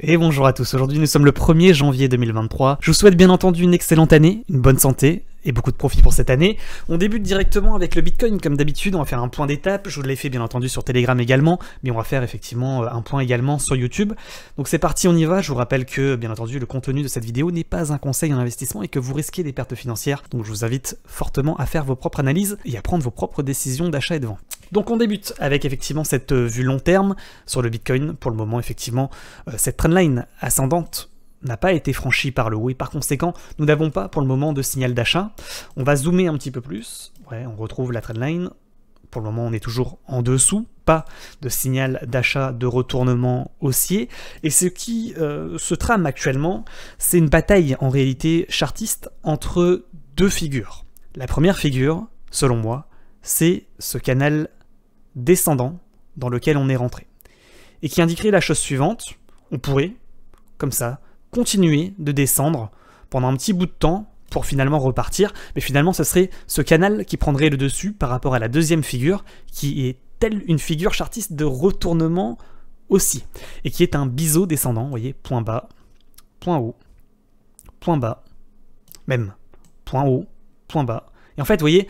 Et bonjour à tous, aujourd'hui nous sommes le 1er janvier 2023. Je vous souhaite bien entendu une excellente année, une bonne santé et beaucoup de profit pour cette année. On débute directement avec le Bitcoin comme d'habitude, on va faire un point d'étape, je vous l'ai fait bien entendu sur Telegram également, mais on va faire effectivement un point également sur YouTube. Donc c'est parti, on y va. Je vous rappelle que bien entendu le contenu de cette vidéo n'est pas un conseil en investissement et que vous risquez des pertes financières, donc je vous invite fortement à faire vos propres analyses et à prendre vos propres décisions d'achat et de vente. Donc on débute avec effectivement cette vue long terme sur le Bitcoin. Pour le moment effectivement cette trendline ascendante n'a pas été franchie par le haut et par conséquent nous n'avons pas pour le moment de signal d'achat. On va zoomer un petit peu plus, ouais, on retrouve la trendline. Pour le moment on est toujours en dessous, pas de signal d'achat, de retournement haussier, et ce qui se trame actuellement c'est une bataille en réalité chartiste entre deux figures. La première figure selon moi c'est ce canal descendant dans lequel on est rentré et qui indiquerait la chose suivante: on pourrait comme ça continuer de descendre pendant un petit bout de temps pour finalement repartir, mais finalement ce serait ce canal qui prendrait le dessus par rapport à la deuxième figure qui est telle une figure chartiste de retournement aussi et qui est un biseau descendant, vous voyez, point bas, point haut, point bas, même point haut, point bas, et en fait vous voyez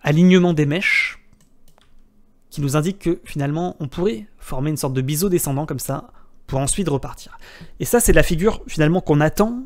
alignement des mèches qui nous indique que finalement on pourrait former une sorte de biseau descendant comme ça pour ensuite repartir. Et ça c'est la figure finalement qu'on attend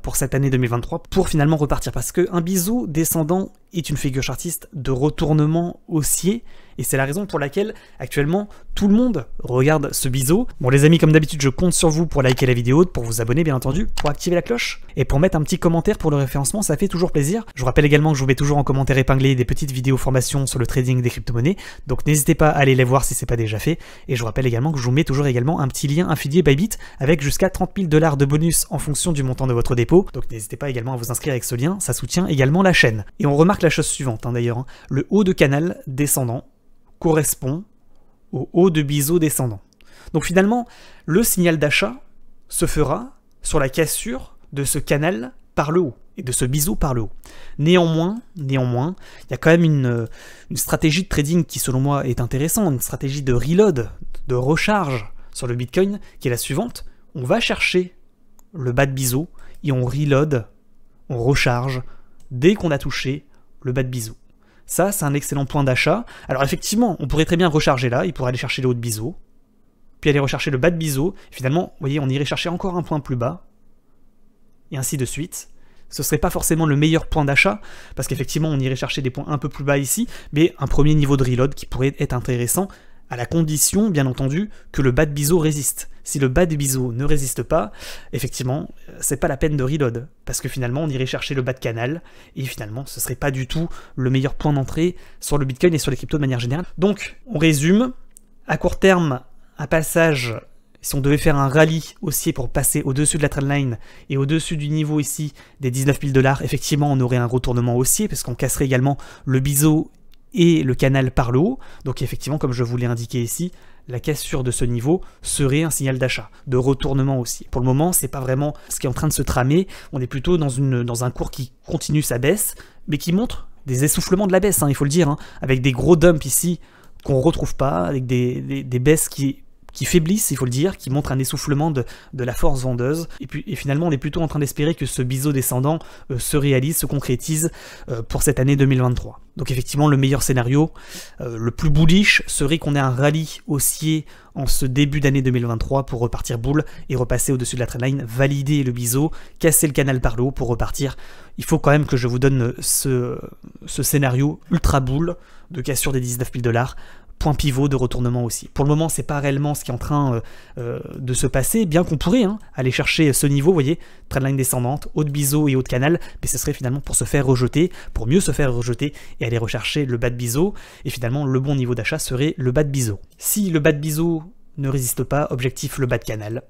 pour cette année 2023 pour finalement repartir, parce qu'un biseau descendant est une figure chartiste de retournement haussier et c'est la raison pour laquelle actuellement tout le monde regarde ce biseau. Bon les amis, comme d'habitude je compte sur vous pour liker la vidéo, pour vous abonner bien entendu, pour activer la cloche et pour mettre un petit commentaire pour le référencement, ça fait toujours plaisir. Je vous rappelle également que je vous mets toujours en commentaire épinglé des petites vidéos formation sur le trading des crypto-monnaies, donc n'hésitez pas à aller les voir si c'est pas déjà fait. Et je vous rappelle également que je vous mets toujours également un petit lien affilié Bybit avec jusqu'à 30 000 $ de bonus en fonction du montant de votre dépôt, donc n'hésitez pas également à vous inscrire avec ce lien, ça soutient également la chaîne. Et on remarque la chose suivante d'ailleurs, le haut de canal descendant correspond au haut de biseau descendant. Donc finalement, le signal d'achat se fera sur la cassure de ce canal par le haut et de ce biseau par le haut. Néanmoins, il y a quand même une stratégie de trading qui selon moi est intéressante, une stratégie de reload, de recharge sur le Bitcoin qui est la suivante. On va chercher le bas de biseau et on reload, on recharge dès qu'on a touché le bas de biseau. Ça, c'est un excellent point d'achat. Alors effectivement, on pourrait très bien recharger là, il pourrait aller chercher le haut de biseau, puis aller rechercher le bas de biseau. Finalement, vous voyez, on irait chercher encore un point plus bas, et ainsi de suite. Ce serait pas forcément le meilleur point d'achat, parce qu'effectivement, on irait chercher des points un peu plus bas ici, mais un premier niveau de reload qui pourrait être intéressant, à la condition, bien entendu, que le bas de biseau résiste. Si le bas de biseau ne résiste pas, effectivement, c'est pas la peine de reload, parce que finalement, on irait chercher le bas de canal, et finalement, ce serait pas du tout le meilleur point d'entrée sur le Bitcoin et sur les cryptos de manière générale. Donc, on résume, à court terme, un passage, si on devait faire un rallye haussier pour passer au-dessus de la trendline et au-dessus du niveau ici des 19 000 $, effectivement, on aurait un retournement haussier, parce qu'on casserait également le biseau et le canal par le haut. Donc effectivement, comme je vous l'ai indiqué ici, la cassure de ce niveau serait un signal d'achat, de retournement aussi. Pour le moment, c'est pas vraiment ce qui est en train de se tramer, on est plutôt dans un cours qui continue sa baisse, mais qui montre des essoufflements de la baisse, hein, il faut le dire, hein, avec des gros dumps ici qu'on retrouve pas, avec des baisses qui faiblissent, il faut le dire, qui montrent un essoufflement de la force vendeuse. Et finalement, on est plutôt en train d'espérer que ce biseau descendant se réalise, se concrétise pour cette année 2023. Donc effectivement, le meilleur scénario, le plus bullish, serait qu'on ait un rallye haussier en ce début d'année 2023 pour repartir boule et repasser au-dessus de la trendline, valider le biseau, casser le canal par le haut pour repartir. Il faut quand même que je vous donne ce scénario ultra boule de cassure des 19 000 $, point pivot de retournement aussi. Pour le moment, c'est pas réellement ce qui est en train de se passer, bien qu'on pourrait aller chercher ce niveau, vous voyez, trendline descendante, haut de biseau et haut de canal, mais ce serait finalement pour se faire rejeter, pour mieux se faire rejeter et aller rechercher le bas de biseau, et finalement le bon niveau d'achat serait le bas de biseau. Si le bas de biseau ne résiste pas, objectif le bas de canal,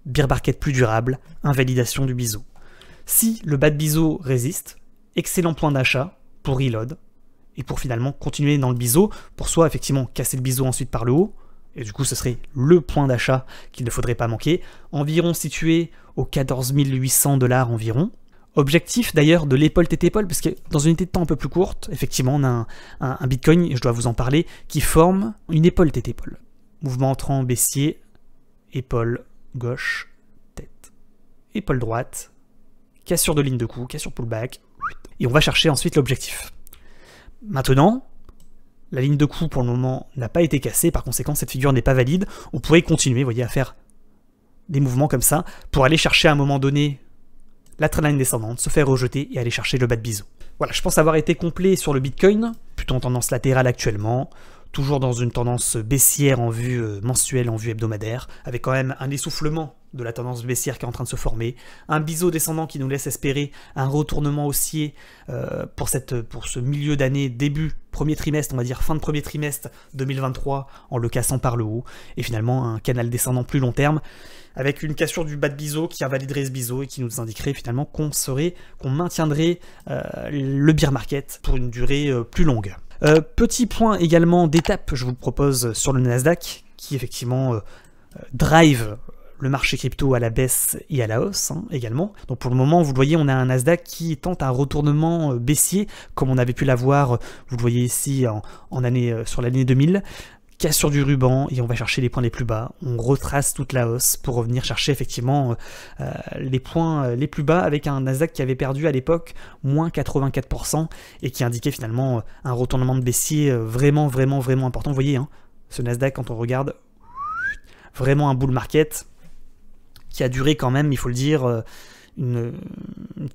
bear market plus durable, invalidation du biseau. Si le bas de biseau résiste, excellent point d'achat pour reload, et pour finalement continuer dans le biseau, pour soit effectivement casser le biseau ensuite par le haut, et du coup ce serait le point d'achat qu'il ne faudrait pas manquer, environ situé aux 14 800 $ environ. Objectif d'ailleurs de l'épaule tête épaule, parce que dans une unité de temps un peu plus courte, effectivement on a un Bitcoin, et je dois vous en parler, qui forme une épaule tête épaule. Mouvement entrant baissier, épaule gauche, épaule droite, cassure de ligne de cou, cassure pullback, et on va chercher ensuite l'objectif. Maintenant, la ligne de cou pour le moment n'a pas été cassée, par conséquent cette figure n'est pas valide. On pourrait continuer, vous voyez, à faire des mouvements comme ça pour aller chercher à un moment donné la trendline descendante, se faire rejeter et aller chercher le bas de biseau. Voilà, je pense avoir été complet sur le Bitcoin, plutôt en tendance latérale actuellement, toujours dans une tendance baissière en vue mensuelle, en vue hebdomadaire, avec quand même un essoufflement de la tendance baissière qui est en train de se former, un biseau descendant qui nous laisse espérer un retournement haussier pour ce milieu d'année, début, premier trimestre, on va dire fin de premier trimestre 2023, en le cassant par le haut, et finalement un canal descendant plus long terme, avec une cassure du bas de biseau qui invaliderait ce biseau et qui nous indiquerait finalement qu'on maintiendrait le bear market pour une durée plus longue. Petit point également d'étape, je vous propose sur le Nasdaq, qui effectivement drive le marché crypto à la baisse et à la hausse également. Donc pour le moment, vous le voyez, on a un Nasdaq qui tente un retournement baissier, comme on avait pu l'avoir, vous le voyez ici sur l'année 2000. Cassure du ruban et on va chercher les points les plus bas. On retrace toute la hausse pour revenir chercher effectivement les points les plus bas avec un Nasdaq qui avait perdu à l'époque moins 84% et qui indiquait finalement un retournement de baissier vraiment important. Vous voyez, ce Nasdaq, quand on regarde, vraiment un bull market qui a duré quand même, il faut le dire, une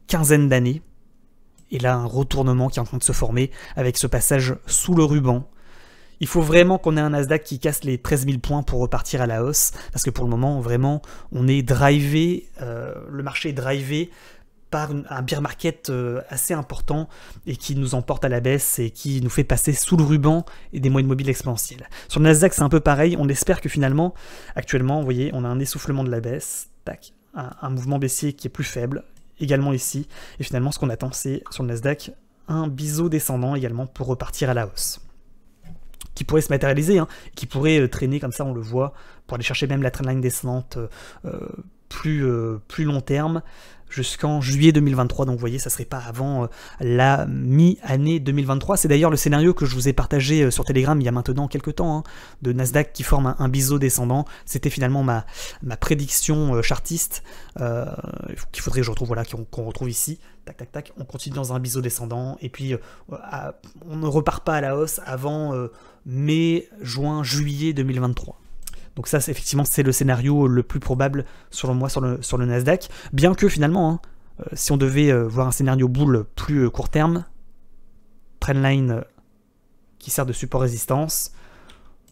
quinzaine d'années. Et là, un retournement qui est en train de se former avec ce passage sous le ruban. Il faut vraiment qu'on ait un Nasdaq qui casse les 13 000 points pour repartir à la hausse, parce que pour le moment, vraiment, on est drivé, le marché est drivé par un bear market assez important et qui nous emporte à la baisse et qui nous fait passer sous le ruban et des moyennes mobiles exponentielles. Sur le Nasdaq, c'est un peu pareil, on espère que finalement, actuellement, vous voyez, on a un essoufflement de la baisse, tac, un mouvement baissier qui est plus faible, également ici, et finalement, ce qu'on attend, c'est, sur le Nasdaq, un biseau descendant également pour repartir à la hausse, qui pourrait se matérialiser, qui pourrait traîner comme ça, on le voit, pour aller chercher même la trendline descendante plus long terme, jusqu'en juillet 2023, donc vous voyez, ça serait pas avant la mi-année 2023. C'est d'ailleurs le scénario que je vous ai partagé sur Telegram il y a maintenant quelques temps, de Nasdaq qui forme un biseau descendant. C'était finalement ma prédiction chartiste, qu'il faudrait que je retrouve, voilà, qu'on retrouve ici. Tac, tac, tac, on continue dans un biseau descendant, et puis on ne repart pas à la hausse avant mai, juin, juillet 2023. Donc ça, effectivement, c'est le scénario le plus probable, selon moi, sur le Nasdaq. Bien que, finalement, si on devait voir un scénario bull plus court terme, trendline qui sert de support-résistance,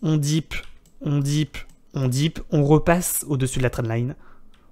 on dip, on repasse au-dessus de la trendline,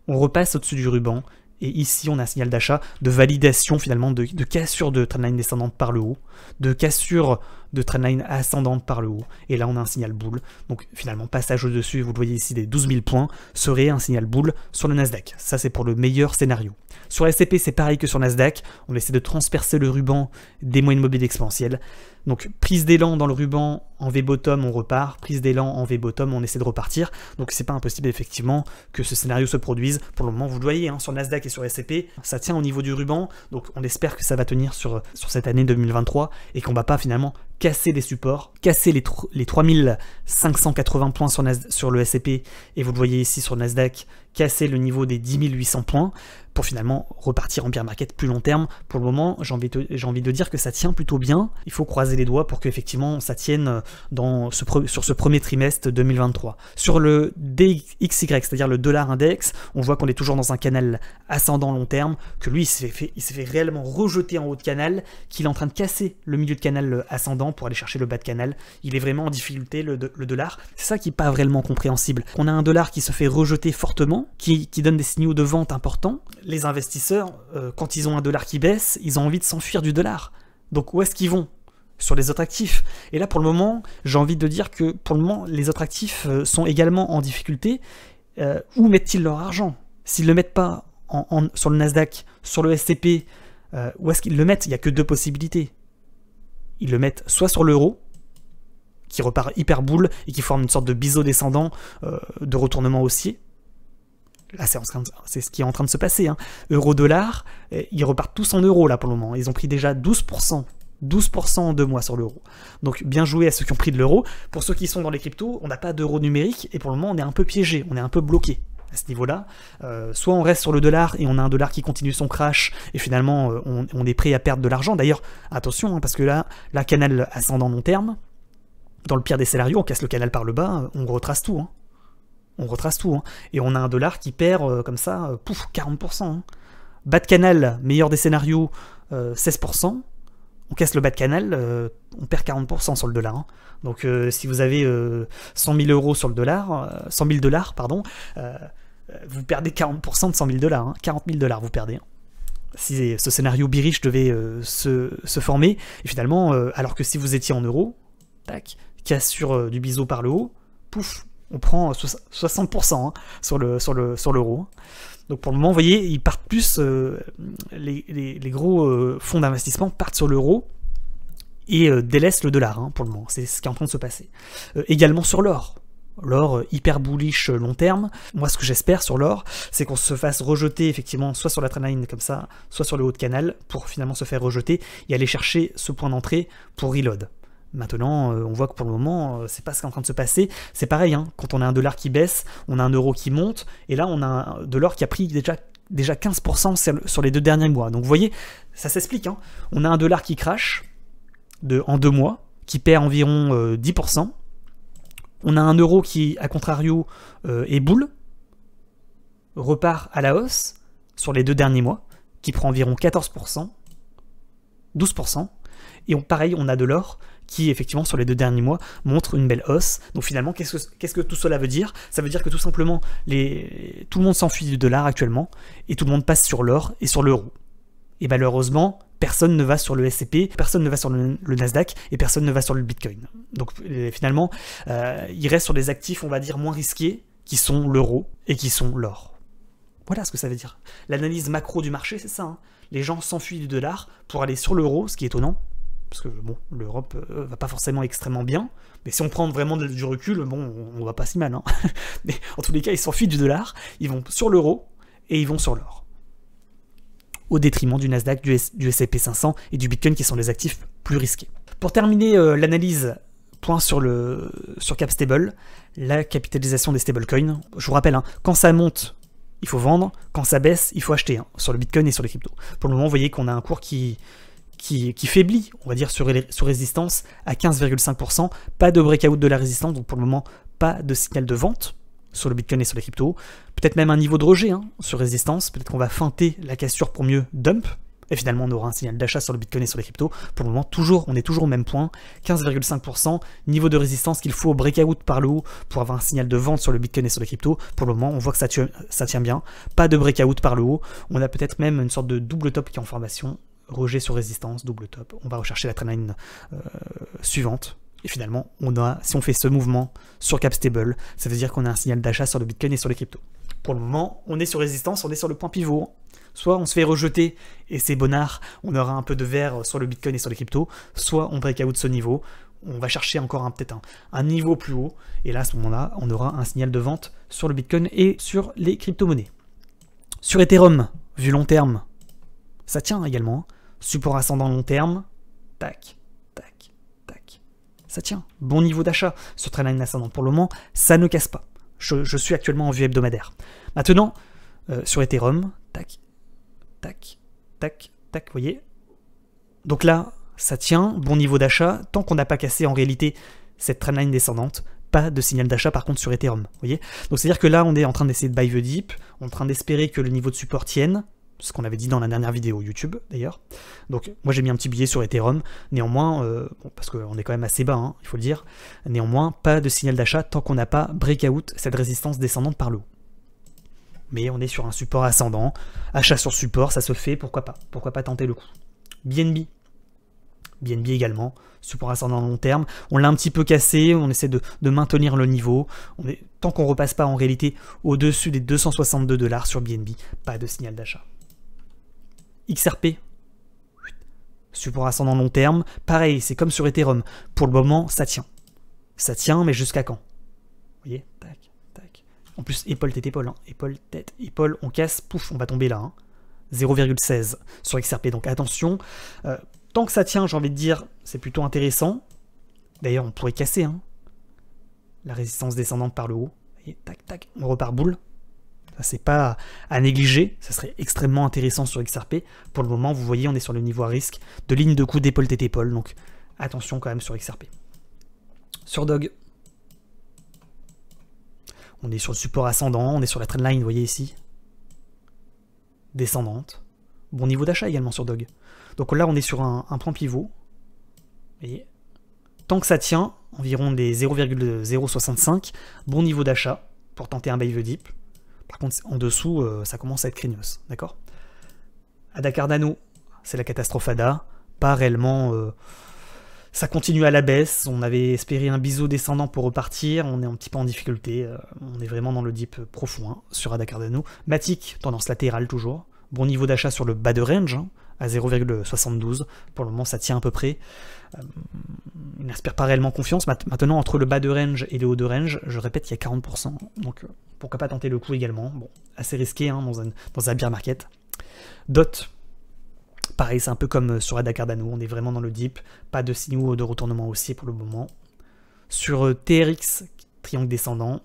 on repasse au-dessus du ruban, et ici, on a un signal d'achat, de validation, finalement, de cassure de trendline descendante par le haut, de cassure de trendline ascendante par le haut, et là on a un signal bull, donc finalement passage au-dessus, vous le voyez ici, des 12 000 points, serait un signal bull sur le Nasdaq. Ça c'est pour le meilleur scénario. Sur la S&P c'est pareil que sur Nasdaq, on essaie de transpercer le ruban des moyennes mobiles exponentielles, donc prise d'élan dans le ruban, en V-bottom on repart, prise d'élan en V-bottom on essaie de repartir, donc c'est pas impossible effectivement que ce scénario se produise. Pour le moment vous le voyez, sur Nasdaq et sur S&P, ça tient au niveau du ruban, donc on espère que ça va tenir sur cette année 2023, et qu'on va pas finalement casser des supports, casser les 3580 points sur le S&P, et vous le voyez ici sur le Nasdaq, casser le niveau des 10 800 points, pour finalement repartir en bear market plus long terme. Pour le moment, j'ai envie de dire que ça tient plutôt bien. Il faut croiser les doigts pour qu'effectivement ça tienne sur ce premier trimestre 2023. Sur le DXY, c'est-à-dire le dollar index, on voit qu'on est toujours dans un canal ascendant long terme, que lui il s'est fait réellement rejeter en haut de canal, qu'il est en train de casser le milieu de canal ascendant pour aller chercher le bas de canal. Il est vraiment en difficulté, le dollar. C'est ça qui n'est pas vraiment compréhensible. On a un dollar qui se fait rejeter fortement, qui donne des signaux de vente importants. Les investisseurs, quand ils ont un dollar qui baisse, ils ont envie de s'enfuir du dollar. Donc où est-ce qu'ils vont? Sur les autres actifs. Et là, pour le moment, j'ai envie de dire que pour le moment, les autres actifs sont également en difficulté. Où mettent-ils leur argent? S'ils ne le mettent pas sur le Nasdaq, sur le S&P, où est-ce qu'ils le mettent? Il n'y a que deux possibilités. Ils le mettent soit sur l'euro, qui repart hyper bull et qui forme une sorte de biseau descendant de retournement haussier. Là, c'est ce qui est en train de se passer. Euro-dollar, ils repartent tous en euros là pour le moment. Ils ont pris déjà 12% en 2 mois sur l'euro. Donc bien joué à ceux qui ont pris de l'euro. Pour ceux qui sont dans les cryptos, on n'a pas d'euro numérique et pour le moment on est un peu piégé, on est un peu bloqué. à ce niveau-là. Soit on reste sur le dollar et on a un dollar qui continue son crash et finalement on est prêt à perdre de l'argent. D'ailleurs, attention, hein, parce que là, canal ascendant long terme, dans le pire des scénarios, on casse le canal par le bas, on retrace tout. Hein. On retrace tout. Hein. Et on a un dollar qui perd comme ça, pouf, 40%. Hein. Bas de canal, meilleur des scénarios, 16%. On casse le bas de canal, on perd 40% sur le dollar. Hein. Donc si vous avez 100 000 euros sur le dollar, 100 000 $, pardon, vous perdez 40% de 100 000 $, hein, 40 000 $ vous perdez. Hein. Si ce scénario bearish devait se former, et finalement, alors que si vous étiez en euros, tac, casse sur du biseau par le haut, pouf, on prend 60% hein, sur l'euro. Hein. Donc pour le moment, vous voyez, ils partent plus, les gros fonds d'investissement partent sur l'euro et délaissent le dollar hein, pour le moment. C'est ce qui est en train de se passer. Également sur l'or. L'or hyper bullish long terme. Moi, ce que j'espère sur l'or, c'est qu'on se fasse rejeter effectivement soit sur la trendline comme ça, soit sur le haut de canal pour finalement se faire rejeter et aller chercher ce point d'entrée pour reload. Maintenant, on voit que pour le moment, c'est pas ce qui est en train de se passer. C'est pareil, hein, quand on a un dollar qui baisse, on a un euro qui monte, et là, on a de l'or qui a pris déjà 15% sur les 2 derniers mois. Donc vous voyez, ça s'explique. Hein. On a un dollar qui crash en 2 mois, qui perd environ 10%. On a un euro qui, à contrario, est boule, repart à la hausse sur les 2 derniers mois, qui prend environ 14%, 12%. Et pareil, on a de l'or qui, effectivement, sur les 2 derniers mois, montre une belle hausse. Donc finalement, qu'est-ce que tout cela veut dire? Ça veut dire que tout simplement, tout le monde s'enfuit du dollar actuellement, et tout le monde passe sur l'or et sur l'euro. Et malheureusement, personne ne va sur le S&P, personne ne va sur le Nasdaq, et personne ne va sur le Bitcoin. Donc finalement, il reste sur des actifs, on va dire, moins risqués, qui sont l'euro et qui sont l'or. Voilà ce que ça veut dire. L'analyse macro du marché, c'est ça. Hein. Les gens s'enfuient du dollar pour aller sur l'euro, ce qui est étonnant. Parce que bon, l'Europe va pas forcément extrêmement bien, mais si on prend vraiment du recul, bon, on va pas si mal. Hein. Mais en tous les cas, ils s'enfuient du dollar, ils vont sur l'euro et ils vont sur l'or. Au détriment du Nasdaq, du S&P 500 et du Bitcoin qui sont les actifs plus risqués. Pour terminer l'analyse, point sur CapStable, la capitalisation des stablecoins. Je vous rappelle, hein, quand ça monte, il faut vendre, quand ça baisse, il faut acheter, hein, sur le Bitcoin et sur les cryptos. Pour le moment, vous voyez qu'on a un cours qui faiblit, on va dire, sur résistance à 15,5%. Pas de breakout de la résistance, donc pour le moment, pas de signal de vente sur le Bitcoin et sur les cryptos. Peut-être même un niveau de rejet hein, sur résistance. Peut-être qu'on va feinter la cassure pour mieux dump. Et finalement, on aura un signal d'achat sur le Bitcoin et sur les cryptos. Pour le moment, on est toujours au même point. 15,5%. Niveau de résistance qu'il faut breakout par le haut pour avoir un signal de vente sur le Bitcoin et sur les cryptos. Pour le moment, on voit que ça tient bien. Pas de breakout par le haut. On a peut-être même une sorte de double top qui est en formation. Rejet sur résistance, double top. On va rechercher la trendline suivante. Et finalement, si on fait ce mouvement sur CapStable, ça veut dire qu'on a un signal d'achat sur le Bitcoin et sur les cryptos. Pour le moment, on est sur résistance, on est sur le point pivot. Soit on se fait rejeter et c'est bonnard, on aura un peu de vert sur le Bitcoin et sur les cryptos, soit on breakout ce niveau, on va chercher encore peut-être un niveau plus haut, et là à ce moment-là, on aura un signal de vente sur le Bitcoin et sur les crypto-monnaies. Sur Ethereum, vu long terme, ça tient également. Support ascendant long terme, tac, tac, tac. Ça tient. Bon niveau d'achat sur trendline ascendant. Pour le moment, ça ne casse pas. Je suis actuellement en vue hebdomadaire. Maintenant, sur Ethereum, tac, tac, tac, tac, vous voyez. Donc là, ça tient. Bon niveau d'achat. Tant qu'on n'a pas cassé en réalité cette trendline descendante, pas de signal d'achat par contre sur Ethereum. Vous voyez. Donc c'est-à-dire que là, on est en train d'essayer de buy the dip, en train d'espérer que le niveau de support tienne. Ce qu'on avait dit dans la dernière vidéo YouTube d'ailleurs. Donc moi j'ai mis un petit billet sur Ethereum, néanmoins, parce qu'on est quand même assez bas, hein, il faut le dire, néanmoins pas de signal d'achat tant qu'on n'a pas breakout cette résistance descendante par le haut. Mais on est sur un support ascendant, achat sur support, ça se fait, pourquoi pas tenter le coup. BNB également, support ascendant long terme, on l'a un petit peu cassé, on essaie de maintenir le niveau, tant qu'on ne repasse pas en réalité au-dessus des 262 $ sur BNB, pas de signal d'achat. XRP, support ascendant long terme, pareil, c'est comme sur Ethereum, pour le moment ça tient. Ça tient, mais jusqu'à quand? Vous voyez, tac, tac. En plus, épaule, tête, épaule, hein. Épaule, tête, épaule, on casse, pouf, on va tomber là. Hein. 0,16 sur XRP, donc attention. Tant que ça tient, j'ai envie de dire, c'est plutôt intéressant. D'ailleurs, on pourrait casser hein, la résistance descendante par le haut. Vous voyez, tac, tac, on repart boule. Ça, c'est pas à négliger, ça serait extrêmement intéressant sur XRP. Pour le moment, vous voyez, on est sur le niveau à risque de ligne de coup d'épaule tête épaule, donc attention quand même sur XRP. Sur Dog, on est sur le support ascendant, on est sur la trendline, vous voyez ici, descendante. Bon niveau d'achat également sur Dog. Donc là, on est sur un point pivot. Et tant que ça tient, environ des 0,065, bon niveau d'achat pour tenter un buy the dip. Par contre, en dessous, ça commence à être craignos, d'accord? ADA Cardano, c'est la catastrophe ADA. Pas réellement... ça continue à la baisse. On avait espéré un biseau descendant pour repartir. On est un petit peu en difficulté. On est vraiment dans le dip profond hein, sur ADA Cardano. Matic, tendance latérale toujours. Bon niveau d'achat sur le bas de range, hein, à 0,72. Pour le moment, ça tient à peu près. Il n'inspire pas réellement confiance. Maintenant, entre le bas de range et le haut de range, je répète, il y a 40%. Donc, pourquoi pas tenter le coup également. Bon, assez risqué hein, dans un bear market. DOT, pareil, c'est un peu comme sur ADA Cardano. On est vraiment dans le dip. Pas de signaux de retournement haussier pour le moment. Sur TRX, triangle descendant.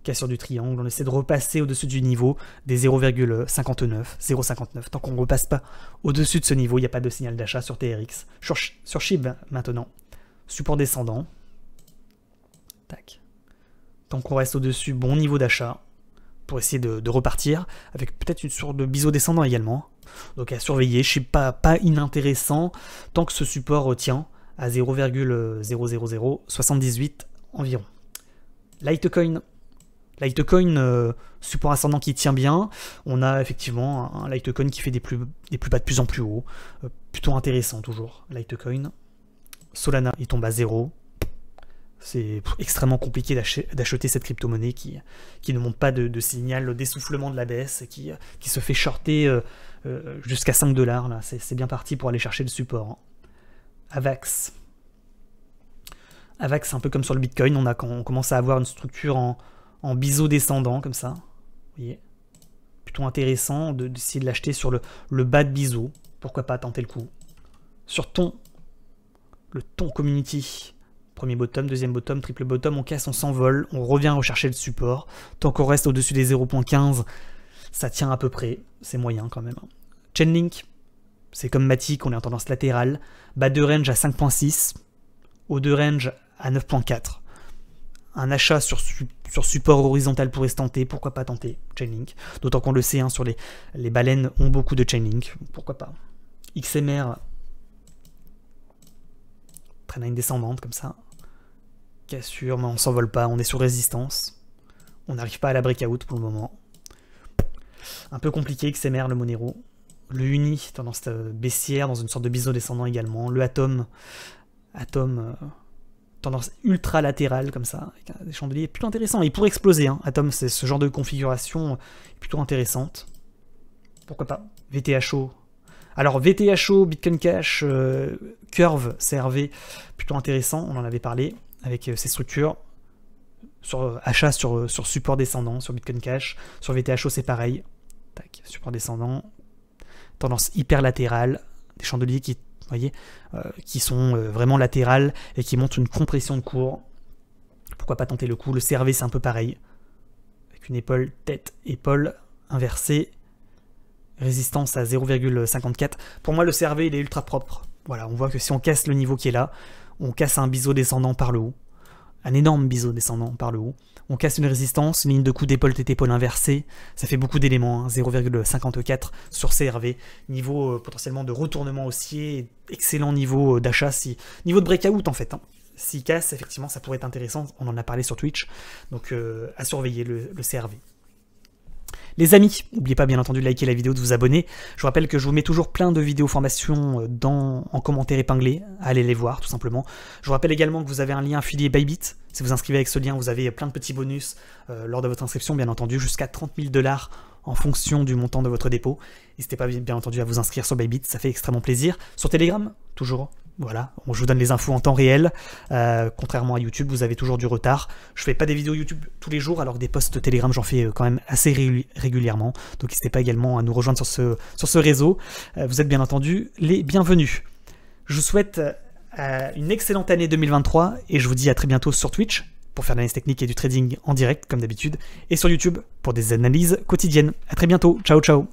Cassure du triangle, on essaie de repasser au-dessus du niveau des 0,59, 0,59. Tant qu'on ne repasse pas au-dessus de ce niveau, il n'y a pas de signal d'achat sur TRX. Sur SHIB maintenant, support descendant. Tac. Tant qu'on reste au-dessus, bon niveau d'achat pour essayer de repartir, avec peut-être une sorte de biseau descendant également. Donc à surveiller, SHIB pas inintéressant, tant que ce support tient à 0,00078 environ. Litecoin. Litecoin, support ascendant qui tient bien. On a effectivement un Litecoin qui fait des plus bas de plus en plus haut. Plutôt intéressant toujours, Litecoin. Solana, il tombe à 0. C'est extrêmement compliqué d'acheter cette crypto-monnaie qui ne montre pas de signal d'essoufflement de la baisse et qui se fait shorter jusqu'à 5 $. C'est bien parti pour aller chercher le support. Hein. AVAX. AVAX, c'est un peu comme sur le Bitcoin. On commence à avoir une structure en biseau descendant, comme ça. Vous voyez, plutôt intéressant d'essayer de l'acheter sur le bas de biseau. Pourquoi pas tenter le coup. Sur le ton community, premier bottom, deuxième bottom, triple bottom, on casse, on s'envole, on revient rechercher le support. Tant qu'on reste au-dessus des 0.15, ça tient à peu près. C'est moyen quand même. Chainlink, c'est comme Matic, on est en tendance latérale. Bas de range à 5.6, haut de range à 9.4. Un achat sur support horizontal pourrait se tenter, pourquoi pas tenter Chainlink. D'autant qu'on le sait, hein, sur les baleines ont beaucoup de Chainlink, pourquoi pas. XMR, trendline descendante comme ça. Cassure, mais on s'envole pas, on est sur résistance. On n'arrive pas à la breakout pour le moment. Un peu compliqué XMR, le Monero. Le Uni, tendance baissière, dans une sorte de biseau descendant également. Le Atom, tendance ultra latérale comme ça, avec des chandeliers plutôt intéressants. Il pourrait exploser, hein. Atom, c'est ce genre de configuration plutôt intéressante. Pourquoi pas. VTHO. Alors VTHO, Bitcoin Cash, Curve, CRV, plutôt intéressant, on en avait parlé, avec ces structures. Sur achat sur support descendant, sur Bitcoin Cash. Sur VTHO, c'est pareil. Tac, support descendant. Tendance hyper latérale. Des chandeliers qui... Vous voyez, qui sont vraiment latérales et qui montrent une compression de cours. Pourquoi pas tenter le coup. Le CRV, c'est un peu pareil. Avec une épaule, tête, épaule inversée. Résistance à 0,54. Pour moi, le CRV, il est ultra propre. Voilà, on voit que si on casse le niveau qui est là, on casse un biseau descendant par le haut. Un énorme biseau descendant par le haut. On casse une résistance, une ligne de coup d'épaule, tête, épaule inversée. Ça fait beaucoup d'éléments, hein, 0,54 sur CRV. Niveau potentiellement de retournement haussier. Excellent niveau d'achat. Niveau de breakout en fait. Hein. S'il casse, effectivement, ça pourrait être intéressant. On en a parlé sur Twitch. Donc à surveiller le CRV. Les amis, n'oubliez pas bien entendu de liker la vidéo, de vous abonner. Je vous rappelle que je vous mets toujours plein de vidéos formations en commentaire épinglé. Allez les voir tout simplement. Je vous rappelle également que vous avez un lien affilié Bybit. Si vous inscrivez avec ce lien, vous avez plein de petits bonus lors de votre inscription, bien entendu, jusqu'à 30 000 $ en fonction du montant de votre dépôt. N'hésitez pas bien entendu à vous inscrire sur Bybit, ça fait extrêmement plaisir. Sur Telegram, toujours. Voilà, je vous donne les infos en temps réel. Contrairement à YouTube, vous avez toujours du retard. Je fais pas des vidéos YouTube tous les jours, alors que des posts Telegram, j'en fais quand même assez régulièrement. Donc n'hésitez pas également à nous rejoindre sur ce réseau. Vous êtes bien entendu les bienvenus. Je vous souhaite une excellente année 2023 et je vous dis à très bientôt sur Twitch pour faire de l'analyse technique et du trading en direct comme d'habitude, et sur YouTube pour des analyses quotidiennes. A très bientôt, ciao ciao.